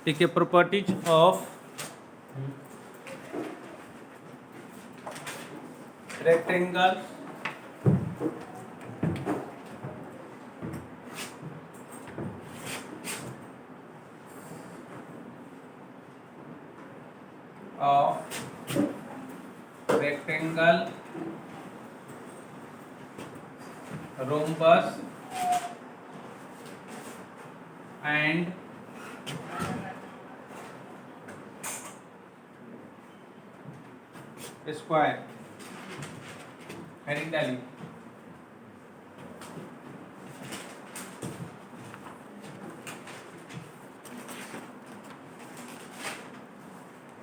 ठीक है, properties of rectangle of rectangle, rhombus and square. Heading डाली।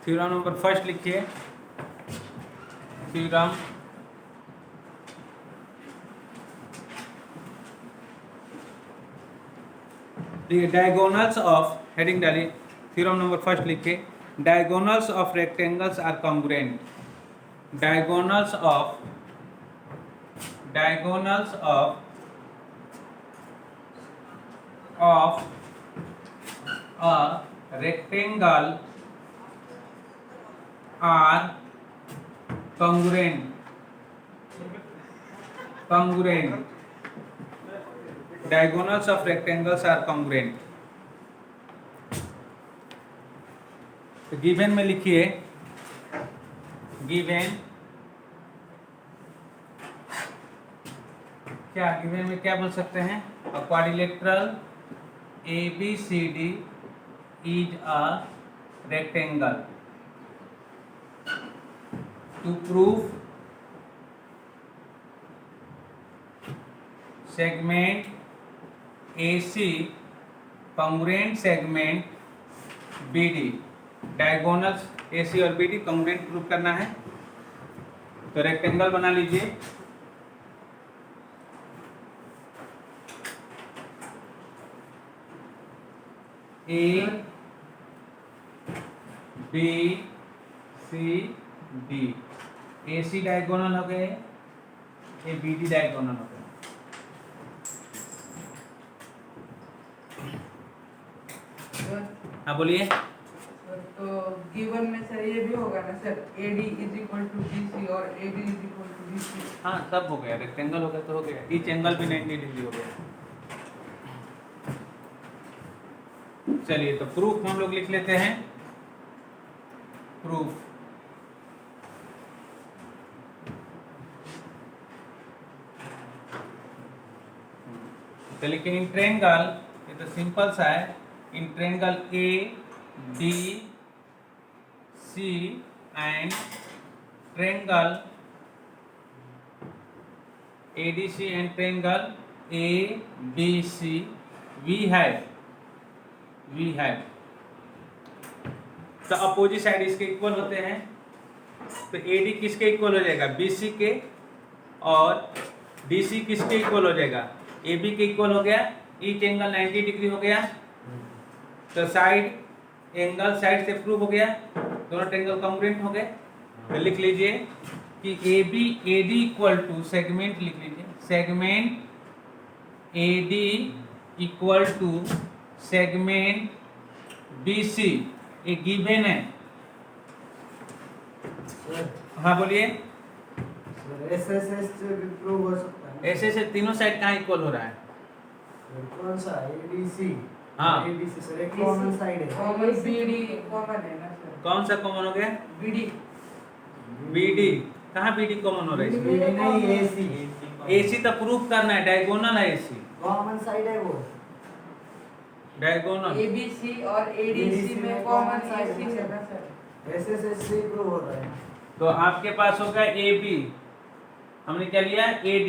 थ्योरम नंबर फर्स्ट लिखिए। थ्योरम डायगोनल्स ऑफ, हेडिंग डालिए। Theorem number first लिखिए। Diagonals of rectangles are congruent. Diagonals of a rectangle are congruent. Diagonals of rectangles are congruent. तो given में लिखिए, given क्या, given में क्या बोल सकते हैं? अ quadrilateral ABCD is a rectangle. To prove segment AC congruent segment BD, diagonals AC और BD congruent प्रूव करना है। तो रेक्टेंगल बना लीजिए। A B C D, AC diagonal हो गए, ABD डायगोनल हो गए। हाँ बोलिए। तो गिवन में सर ये भी होगा ना sir, AD is equal to BC और AD is equal to BC। हाँ सब हो गया, रेक्टेंगल हो गया तो हो गया। ईच एंगल भी 90 डिग्री हो गया। चलिए तो प्रूफ हम लोग लिख लेते हैं। प्रूफ तो लिखिए इन ट्रायंगल, ये तो सिंपल सा है। In triangle ADC and triangle ADC and triangle ABC we have तो अपोजिट साइड इसके इक्वल होते हैं। तो AD किसके इक्वल हो जाएगा? BC के। और DC किसके इक्वल हो जाएगा? AB के इक्वल हो गया। ईच एंगल 90 डिग्री हो गया। तो साइड एंगल साइड से प्रूव हो गया, दोनों ट्रायंगल कॉन्ग्रुएंट हो गए। तो लिख लीजिए कि AB AD equal to segment, लिख लीजिए segment AD equal to segment BC, एक गिवन है। हाँ बोलिए। ऐसे से भी प्रूव हो सकता है। ऐसे से तीनों साइड कहाँ इक्वल हो रहा है? कौन सा? ADC। हाँ ABC सर एक कॉमन साइड है। कॉमन BD कॉमन है ना सर। कौन सा कॉमन हो गया? BD। कहाँ BD कॉमन हो रहा है इसमें? BD नहीं, AC। AC तो प्रूफ करना है, डायगोनल है AC, कॉमन साइड है वो। डायगोनल। ABC और ADC में कॉमन साइड है ना सर। ऐसे से प्रूव हो रहा है। तो आपके पास होगा AB, हमने क्या लिया? AD।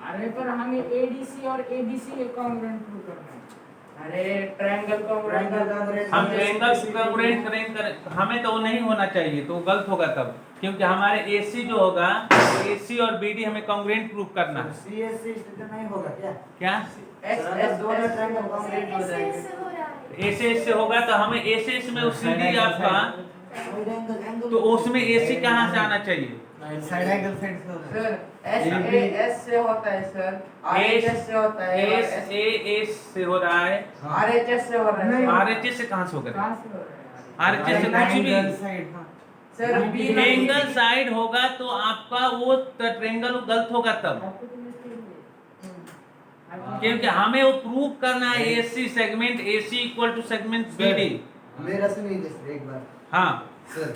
अरे पर हमें ADC और ABC के कॉन्ग्रुएंट प्रूव करना है। अरे ट्रायंगल कॉन्ग्रुएंट, हम ट्रायंगल कॉन्ग्रुएंट करें, हमें तो वो नहीं होना चाहिए, तो गलत होगा तब, क्योंकि हमारे AC जो होगा AC और BD हमें कॉन्ग्रुएंट प्रूव करना है। CSC नहीं होगा क्या? क्या दोनों ट्रायंगल कॉन्ग्रुएंट हो जाएंगे। ऐसे से होगा तो हमें ऐसे में CD आपका, तो उसमें AC कहाँ से आना चाहिए? साइड एंगल साइड से हो सर एस ए एस से होता है सर, आर एच एस से होता है, एस ए एस से हो रहा है, आर एच एस से हो रहा है आर एच एस से कहाँ से होगा? कहाँ से हो रहा है आर एच एस से कुछ भी साइड हाँ सर? बी एंगल साइड होगा तो आपका वो ट्रेंगल गलत होगा तब, क्योंकि हमें वो प्रूव करना है AC segment AC equal to segment BD. मेरा सुनिए सर एक बार। हाँ सर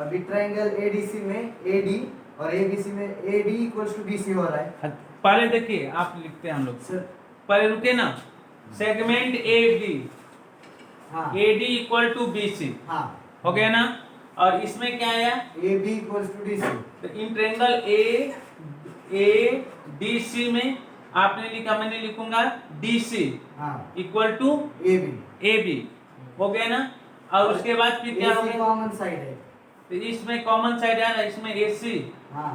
अभी ट्रायंगल एडीसी में एडी और एबीसी में एडी इक्वल्स टू बीसी हो रहा है। पहले देखिए, आप लिखते हैं हम लोग, सर पहले रुके ना, सेगमेंट ए बी, हाँ A D equal to B C हाँ हो गया ना, और इसमें क्या आया? A B equals to DC. तो in triangle A D C में आपने लिखा, मैंने लिखूंगा डी सी हाँ equal to A B A B हो गया ना, और उसके बाद फिर क्या हो एसी गया? कॉमन साइड है। तो इसमें कॉमन साइड आ रहा है, इसमें एसी, हाँ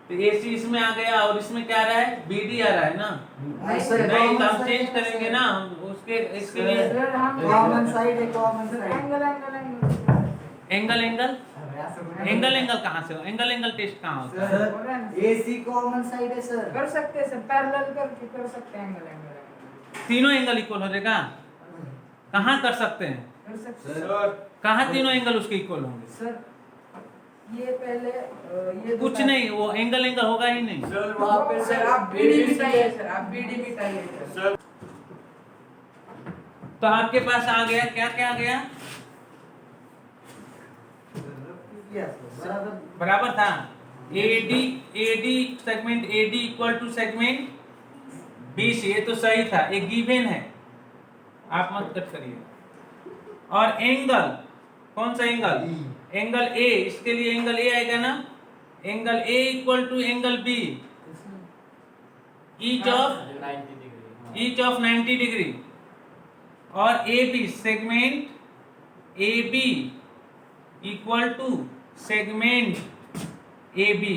तो एसी इसमें आ गया, और इसमें क्या आ रहा है? बीडी आ रहा है ना। नहीं, सर नहीं तो हम common चेंज side करेंगे है, ना, हम उसके इसके सर, लिए सर हम कॉमन साइड है, common sir side. Angle angle angle अरे ऐसा कुछ नहीं। एंगल एंगल कहाँ से? एंगल एंगल टेस्ट कहाँ होता है? सर एसी कॉमन साइड है सर। कर सकते हैं सर, पैरेलल करके कर सकते हैं एंगल तीनों एंगल इक्वल हो जाएगा? कहाँ कर सकते हैं? कर सकते हैं सर कहाँ तीनों एंगल उसके इक्वल होंगे? सर। ये पहले ये कुछ नहीं, वो एंगल एंगल होगा ही नहीं। सर वहाँ पे सर आप बीडी बिठाइए सर, आप बीडी बिठाइए सर। तो आपके पास आ गया, क्या क्या आ गया? बराबर बराबर था, AD AD segment AD equal to segment BC, ये तो सही था, एक गिवन है, आप मत कट करिए। और एंगल, कौन सा एंगल? एंगल ए, इसके लिए एंगल ए आएगा ना, angle A equal to angle B, each of 90 degree. और A B segment A B equal to segment A B,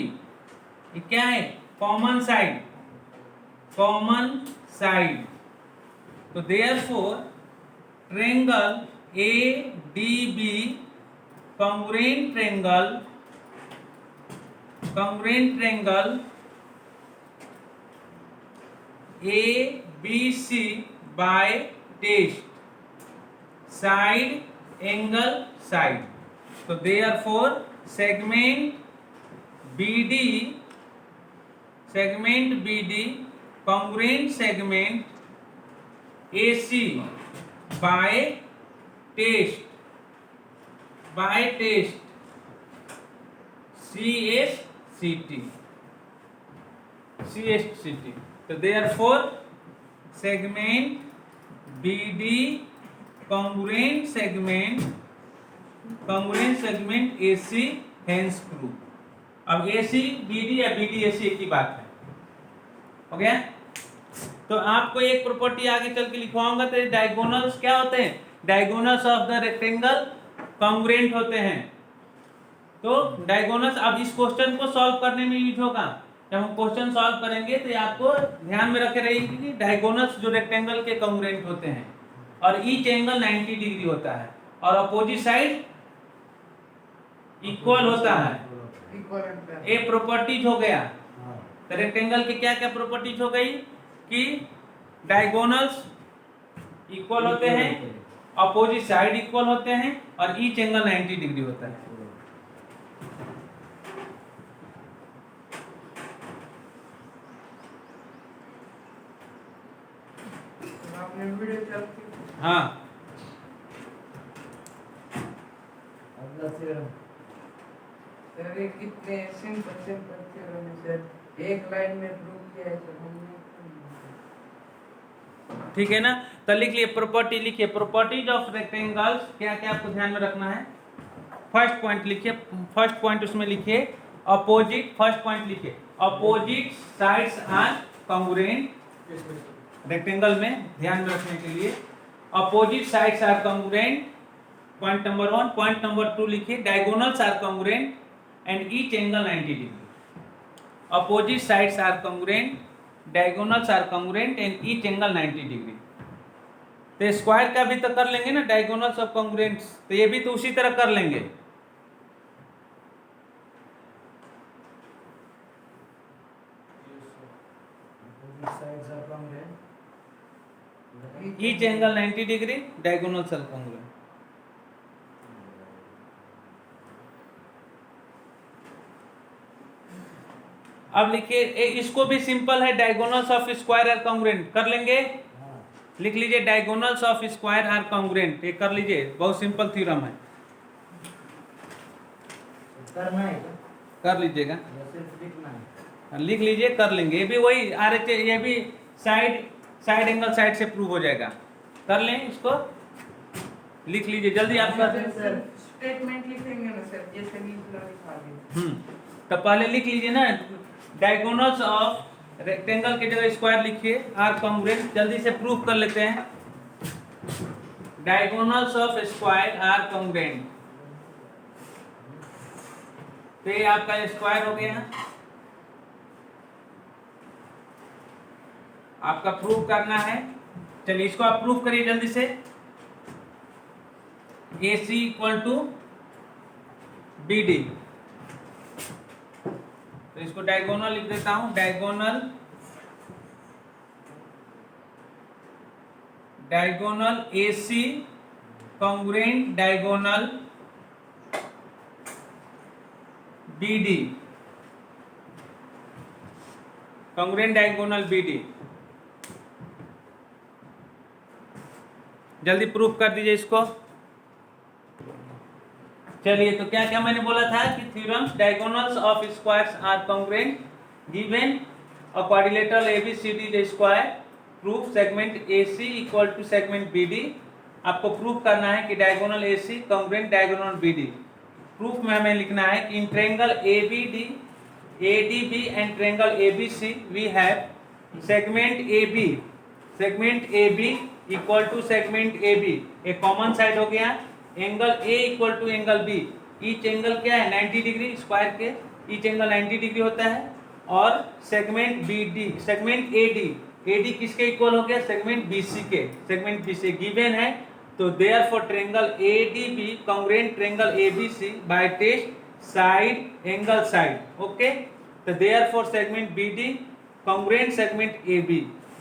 ये क्या है? Common side, common side. तो therefore triangle A D B congruent triangle ABC by test side angle side. So therefore segment BD congruent segment AC by test CSCT. So therefore segment BD congruent segment AC hence proof. अब AC BD या BD AC एक ही बात है, हो गया? तो आपको एक प्रॉपर्टी आगे चल के लिखवाऊंगा, तो डायगोनल्स क्या होते हैं? Diagonals of the rectangle congruent होते हैं। तो डायगोनल्स अब इस क्वेश्चन को सॉल्व करने में यूज होगा। जब हम क्वेश्चन सॉल्व करेंगे तो ये आपको ध्यान में रखे रहेगी कि डायगोनल्स जो रेक्टेंगल के कॉन्ग्रुएंट होते हैं, और ईच एंगल 90 डिग्री होता है, और अपोजिट साइड इक्वल होता है। ये प्रॉपर्टीज हो गया। तो रेक्टेंगल के क्या क्या प्रॉपर्टीज हो गई कि डायगोनल्स इक्वल होते हैं, अपोजिट साइड इक्वल होते हैं, और ईच एंगल 90 डिग्री होता है। आपने वीडियो चलती हाँ, अगला थ्योरम। सर ये कितने सिंपल थ्योरम है सर, एक लाइन में प्रूव किया है सर हमने। ठीक है ना? तो लिख लिए प्रॉपर्टी, लिखिए प्रॉपर्टीज ऑफ रेक्टेंगल्स, क्या क्या आपको ध्यान में रखना है। फर्स्ट पॉइंट लिखिए, फर्स्ट पॉइंट उसमें लिखिए अपोजिट, फर्स्ट पॉइंट लिखिए opposite sides are congruent. Rectangle में ध्यान में रखने के लिए opposite sides are congruent, point number 1। Point number 2 लिखिए diagonals are congruent and each angle 90 degree. Opposite sides are congruent, diagonals are congruent and each angle 90 degree. तो square का भी तो कर लेंगे ना, डायगोनल्स ऑफ कॉन्ग्रुएंट्स, तो ये भी तो उसी तरह कर लेंगे। Each angle 90 degree, diagonals are congruent. अब लिखिए इसको भी सिंपल है, diagonals of square are congruent कर लेंगे। लिख लीजिए diagonals of square are congruent, ये कर लीजिए, बहुत सिंपल थ्योरम है, करना है क्या? कर लीजिएगा, या सिर्फ लिखना है? लिख लीजिए, कर लेंगे। ये भी वही आरएच, ये भी साइड एंगल साइड से प्रूव हो जाएगा। कर लें इसको, लिख लीजिए जल्दी आप कर दें। सर स्टेटमेंट लिखेंगे ना सर, जैसे नीचे लिखा दिया। तो पहले लिख लीजिए ना, डायगोनल्स ऑफ रेक्टेंगल की जगह स्क्वायर लिखिए, आर कॉन्ग्रुएंट, जल्दी से प्रूव कर लेते हैं। Diagonals of square are congruent, तो ये आपका स्क्वायर हो गया, आपका प्रूव करना है। चलिए इसको आप प्रूव करिए जल्दी से। AC इक्वल टू BD, तो इसको डायगोनल लिख देता हूं, diagonal AC congruent diagonal BD, congruent diagonal BD, जल्दी प्रूफ कर दीजिए इसको। चलिए, तो क्या क्या मैंने बोला था कि theorems, diagonals of squares are congruent given a quadrilateral ABCD square, proof segment AC equal to segment BD। आपको प्रूफ करना है कि diagonal AC congruent diagonal BD। Proof में हमें लिखना है कि in triangle ADB and triangle ABC we have segment AB equal to segment AB, एक कॉमन साइड हो गया, angle A equal to angle B, each angle क्या है 90 डिग्री, स्क्वायर के ईच एंगल 90 डिग्री होता है, और सेगमेंट AD किसके इक्वल हो गया, सेगमेंट BC के, सेगमेंट BC गिवन है, तो therefore triangle ADB congruent triangle ABC by test side angle side, okay. तो therefore segment BD congruent segment AB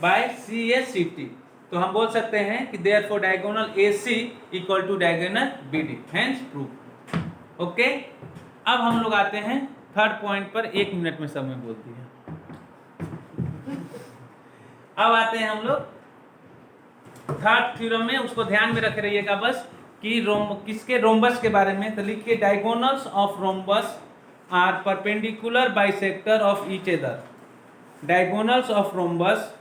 by CACT, तो हम बोल सकते हैं कि therefore diagonal AC equal to diagonal BD, hence proof, okay. अब हम लोग आते हैं थर्ड पॉइंट पर, 1 मिनट में समय बोल दिया। अब आते हैं हम लोग थर्ड थ्योरम में, उसको ध्यान में रखे रहिएगा बस कि किसके रोम्बस के बारे में। तो लिखिए diagonals of rhombus are perpendicular bisector of each other, diagonals of rhombus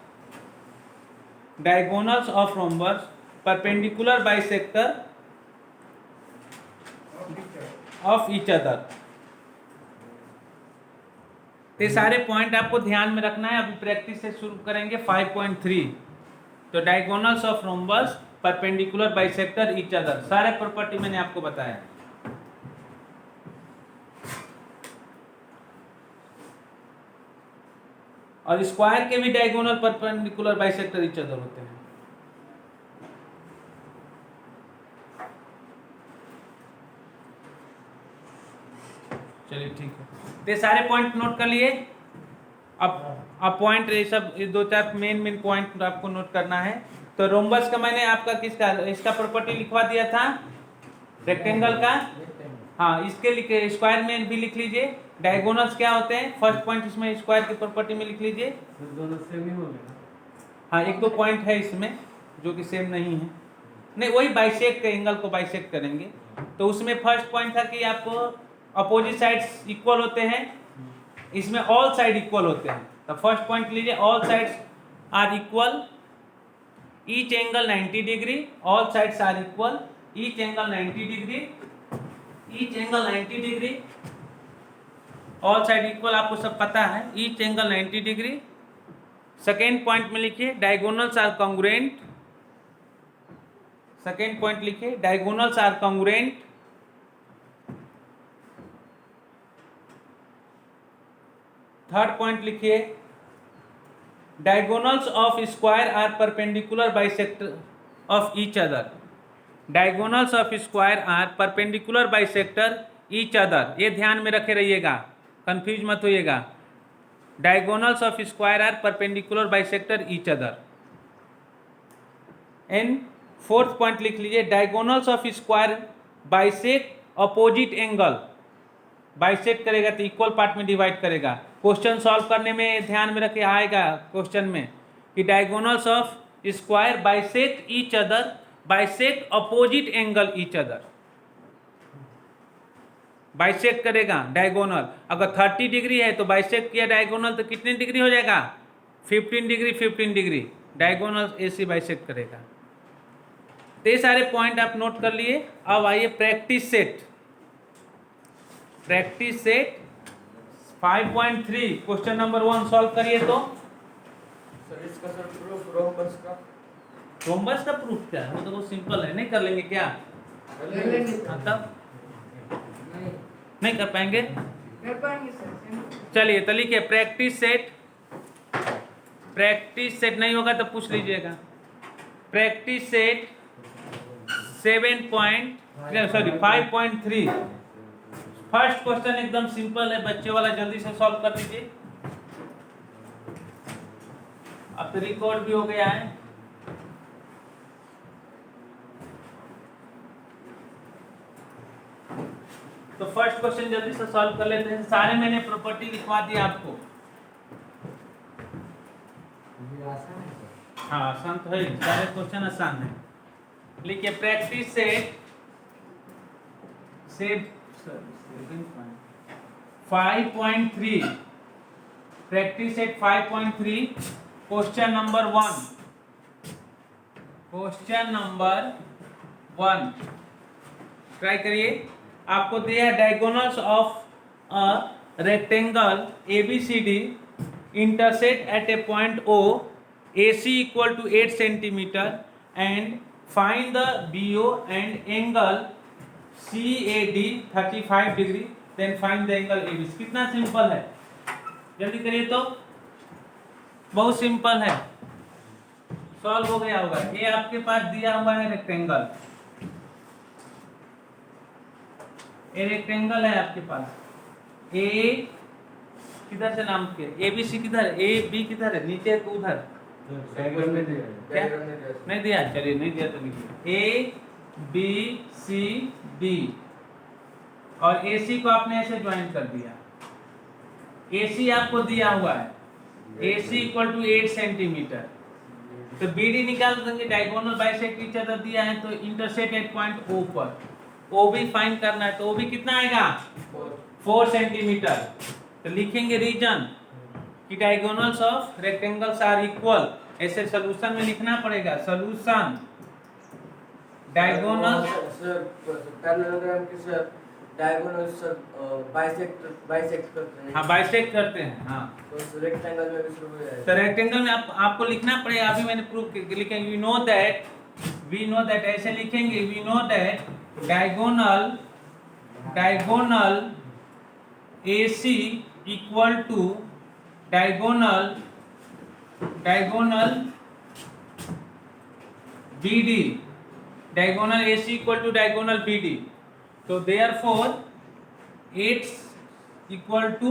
perpendicular bisector of each other। ये सारे पॉइंट आपको ध्यान में रखना है। अभी प्रैक्टिस से शुरू करेंगे 5.3। तो diagonals of rhombus perpendicular bisector each other, सारे प्रॉपर्टी मैंने आपको बताया। और स्क्वायर के भी diagonal perpendicular bisector each other होते हैं। चलिए ठीक है, तो ये सारे पॉइंट नोट कर लिए। अब पॉइंट ये सब 2-4 मेन पॉइंट आपको नोट करना है। तो रोम्बस का मैंने आपका इसका प्रॉपर्टी लिखवा दिया था, रेक्टेंगल का। हाँ, इसके लिखे स्क्वायर में भी लिख लीजिए। डायगोनल्स क्या होते हैं, फर्स्ट पॉइंट इसमें स्क्वायर की प्रॉपर्टी में लिख लीजिए। दोनों सेम ही हो गए। हाँ, 1-2 पॉइंट है इसमें जो कि सेम नहीं है, नहीं वही बाइसेक्ट एंगल को बाइसेक्ट करेंगे। तो उसमें फर्स्ट पॉइंट था कि आपको अपोजिट साइड्स इक्वल होते हैं, इसमें ऑल साइड इक्वल होते हैं। तो फर्स्ट पॉइंट लीजिए, all sides are equal, each angle 90 degree, all sides are equal, each angle 90 degree, each angle 90 degree, all side equal, आपको सब पता है, ईच एंगल 90 डिग्री। सेकेंड पॉइंट में लिखिए diagonals are congruent, second point लिखिए diagonals are congruent. Third point लिखिए diagonals of square are perpendicular bisector of each other, diagonals of square are perpendicular bisector each other. ये ध्यान में रखे रहिएगा, confuse मत होइएगा। Diagonals of square are perpendicular bisector each other. And fourth point लिख लीजिए, diagonals of square bisect opposite angle. Bisect करेगा तो इक्वल पार्ट में डिवाइड करेगा। क्वेश्चन सॉल्व करने में ध्यान में रखे आएगा क्वेश्चन में कि diagonals of square bisect each other, bisect opposite angle each other. Bisect करेगा डायगोनल, अगर 30 डिग्री है तो बाइसेक्ट किया डायगोनल तो कितने डिग्री हो जाएगा? 15 degree 15 degree diagonal AC bisect करेगा। तो ये सारे पॉइंट आप नोट कर लिए। अब आइए practice set. Practice set 5.3 question number 1 solve करिए। तो सर इसका सर प्रूफ रोम्बस का रोम्बस का प्रूफ क्या है? वो तो बहुत सिंपल है, नहीं कर लेंगे क्या? ले लेंगे हाँ, सर। तब नहीं नहीं कर पाएंगे। कर पाएंगे सर। चलिए तो लिखिए प्रैक्टिस सेट। प्रैक्टिस सेट नहीं होगा तो पूछ लीजिएगा। Practice set 5.3। फर्स्ट क्वेश्चन एकदम सिंपल है, बच्चे वाला, जल्दी से सॉल्व कर दीजिए। अब तो रिकॉर्ड भी हो गया है। तो फर्स्ट क्वेश्चन जल्दी से सॉल्व कर लेते हैं। सारे मैंने प्रॉपर्टी लिखवा दिया आपको। ये आसान है सर। हाँ आसान तो है, सारे क्वेश्चन आसान है। लिखिए practice set 5.3। Practice set 5.3 question number 1। Question number 1 try करिए। आपको दिया है diagonals of a rectangle ABCD intersect at a point O, AC equal to 8 centimetre and find the BO and angle CAD 35 degree, then find the angle ABC। कितना simple है, जल्दी करिए। तो बहुत सिंपल है, सॉल्व हो गया होगा। ये आपके पास दिया हुआ है रेक्टेंगल, ये रेक्टेंगल है आपके पास। ए किधर से नाम किया? ABC किधर है? AB किधर है? नीचे को उधर डायग्राम में दिया है। क्या? डायग्राम में दिया है। नहीं दिया, चलिए नहीं दिया तो लिखिए ABCD और AC को आपने ऐसे ज्वाइन कर दिया। AC आपको दिया हुआ है, AC इक्वल टू 8 सेंटीमीटर। तो BD निकाल देंगे, डायगोनल बाइसेक्ट ईच अदर दिया है तो इंटरसेक्ट एट पॉइंट O पर। OB फाइंड करना है, तो OB कितना आएगा? 4 सेंटीमीटर। तो लिखेंगे रीजन कि diagonals of rectangles are equal. ऐसे सॉल्यूशन में लिखना पड़ेगा, सॉल्यूशन डायगोनल। सर पैरेललोग्राम की सर डायगोनल सर बाइसेक्ट करते हैं। हाँ बाइसेक्ट करते हैं। हाँ तो रेक्टेंगल में भी शुरू हो जाएगा। तो रेक्टेंगल में आपको लिखना पड़ेगा। अभी मैंने प्रूफ लिखेंगे, वी नो दैट ऐसे लिखेंगे, we know that diagonal AC equal to diagonal BD। Diagonal AC equal to diagonal BD। तो देयरफॉर 8 इक्वल टू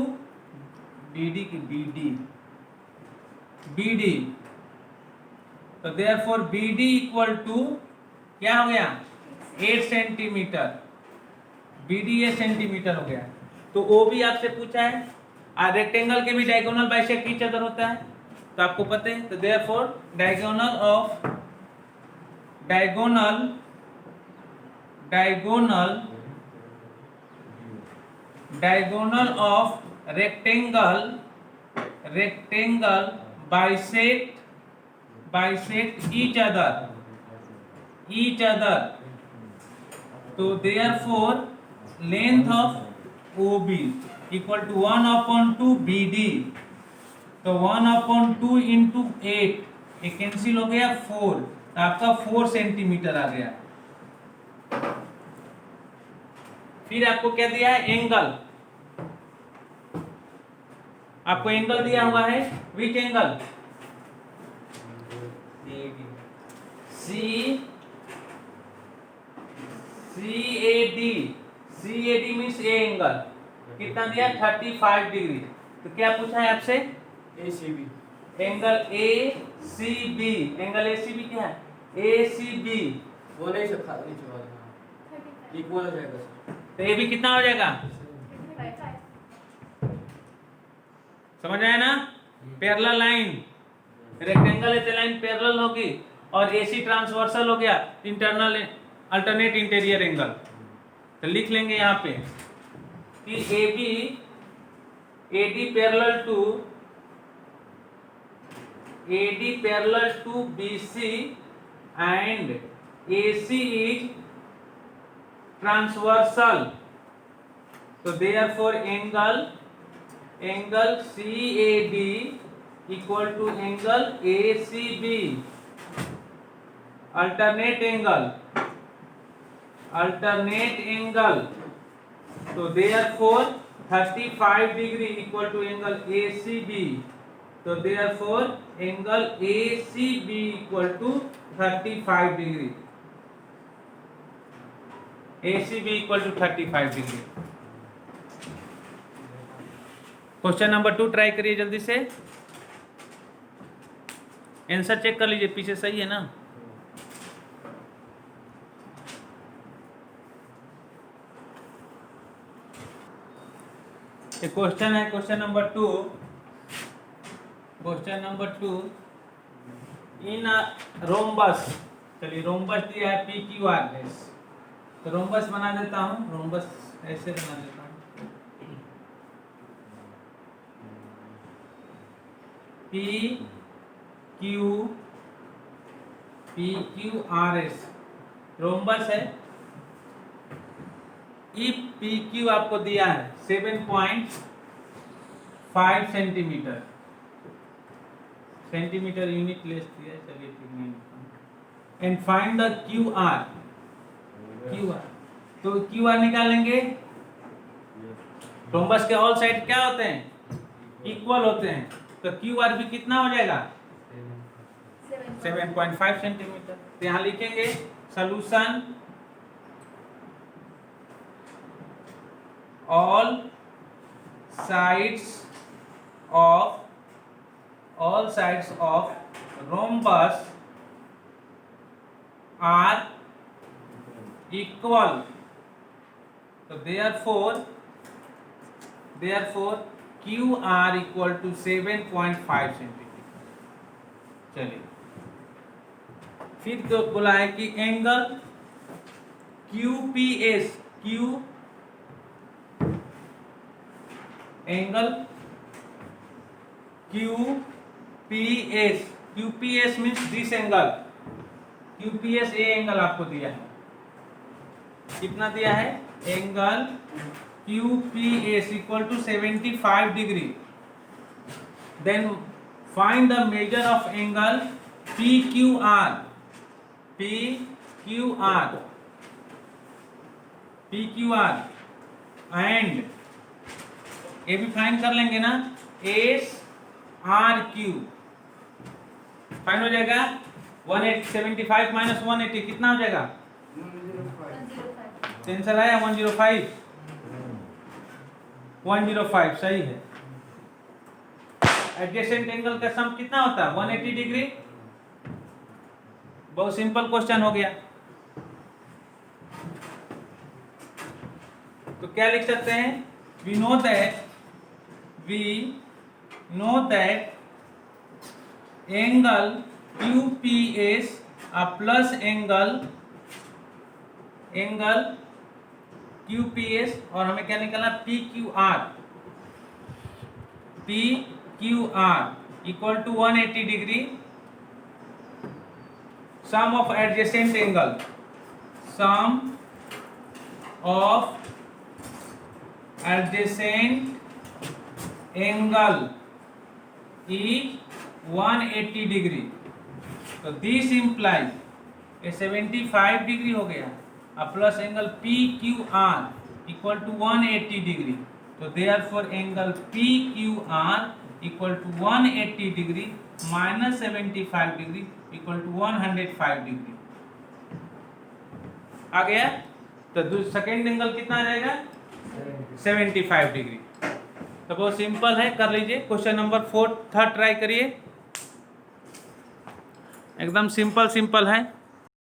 BD की BD। तो देयरफॉर BD इक्वल टू क्या हो गया? 8 सेंटीमीटर। BD 8 सेंटीमीटर हो गया। तो OB आपसे पूछा है, रेक्टेंगल के भी डायगोनल बाइसेक्ट ईच अदर होता है तो आपको पता है। तो therefore diagonal of rectangle bisect each other. तो therefore length of OB equal to 1/2 BD। तो 1/2 इंटू 8, ये कैंसिल हो गया 4, तो आपका 4 सेंटीमीटर आ गया। फिर आपको क्या दिया है? एंगल। आपको एंगल दिया हुआ है, which angle? CAD means A angle. कितना दिया? 35 डिग्री। तो क्या पूछा है आपसे? ACB angle ACB। Angle ACB क्या है? ACB, वो नहीं सर, नीचे वाला इक्वल हो जाएगा सर। तो AB कितना हो जाएगा? समझ आया ना? पैरेलल लाइन, रेक्टेंगल है तो लाइन पैरेलल होगी, और AC ट्रांसवर्सल हो गया, इंटरनल अल्टरनेट इंटीरियर एंगल। तो लिख लेंगे यहाँ पे कि AD parallel to BC and AC is transversal, so therefore angle CAD equal to angle ACB, alternate angle, so therefore 35 degree equal to angle ACB, so therefore angle ACB equal to 35 degree, ACB equal to 35 degree। Question number 2 try करिए जल्दी से, answer check कर लीजिए पीछे सही है ना। Question है क्वेश्चन नंबर 2 इन रोम्बस, चलिए रोम्बस दिया है PQR, तो रोम्बस बना देता हूँ, रोम्बस ऐसे बना देता हूँ, PQRS रोम्बस है। इफ PQ आपको दिया है 7.5 सेंटीमीटर यूनिट लेस दिया है, चलिए ठीक नहीं, एंड फाइंड द QR, तो QR निकालेंगे। रोम्बस के ऑल साइड क्या होते हैं? इक्वल होते हैं, तो QR भी कितना हो जाएगा? 7.5 सेंटीमीटर। तो यहाँ लिखेंगे solution all sides of rhombus are equal, so therefore QR equal to 7.5 centimetre. चलिए फिर तो बोला है कि angle QPS, QPS means this angle, QPS ये एंगल आपको दिया है, कितना दिया है? Angle QPS equal to 75 degree. Then find the measure of angle PQR and ये भी फाइंड कर लेंगे ना, SRQ फाइंड हो जाएगा 175 माइनस 180 कितना हो जाएगा? 105। आंसर आया 105 सही है। एडजेसेंट एंगल का सम कितना होता है? 180 डिग्री। बहुत सिंपल क्वेश्चन हो गया। तो क्या लिख सकते हैं? we know that angle QPS plus angle QPS और हमें क्या निकालना? PQR equal to 180 degree. Sum of adjacent angle is 180 degree. तो दिस इम्प्लाइज ये 75 डिग्री हो गया plus angle PQR equal to 180 degree. तो therefore angle PQR equal to 180 degree minus 75 degree equal to 105 degree. आ गया? तो सेकेंड एंगल कितना आ जाएगा? 75 डिग्री। तो बहुत सिंपल है, कर लीजिए। क्वेश्चन नंबर 4 ट्राई करिए, एकदम सिंपल है।